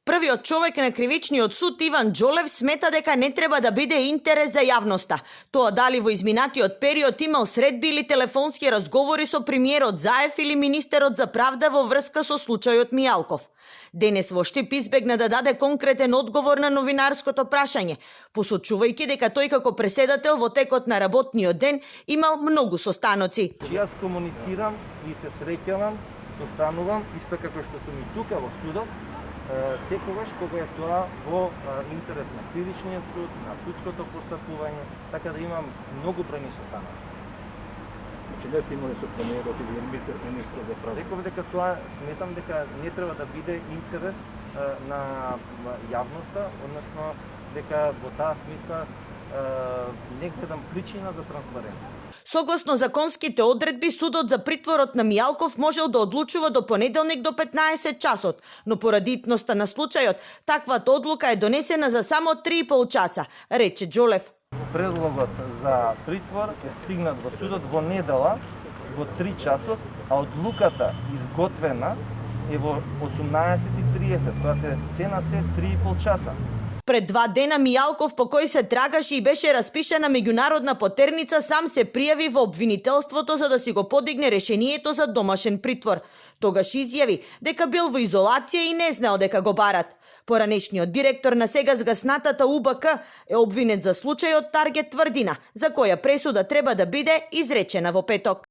Првиот човек на кривичниот суд Иван Џолев смета дека не треба да биде интерес за јавноста. Тоа дали во изминатиот период имал средби или телефонски разговори со премиерот Заев или министерот за правда во врска со случајот Мијалков. Денес во Штип избегна да даде конкретен одговор на новинарското прашање, посочувајќи дека тој како преседател во текот на работниот ден имал многу состаноци. Јас комуницирам и се среќавам, состанувам, исто како што сум и цука во судот, секогаш кога е тоа во интерес на кривичниот суд, на судското постапување, така да имам многу бројни состаноци. Значи не сте имали со премиерот или министрот за правда? Реков дека тоа сметам дека не треба да биде интерес на јавноста, односно дека во таа смисла не гледам причина за транспарентност. Согласно законските одредби, судот за притворот на Мијалков можел да одлучува до понеделник до 15 часот, но поради итноста на случајот, таквата одлука е донесена за само 3,5 часа, рече Џолев. Предлогот за притвор е стигнат во судот во недела во 3 часот, а одлуката изготвена е во 18:30, тоа се на се 3,5 часа. Пред 2 дена Мијалков, по кој се трагаше и беше распишана меѓународна потерница, сам се пријави во обвинителството за да си го подигне решението за домашен притвор. Тогаш изјави дека бил во изолација и не знаел дека го барат. Поранешниот директор на сега згаснатата УБК е обвинет за случајот Таргет Тврдина, за која пресуда треба да биде изречена во петок.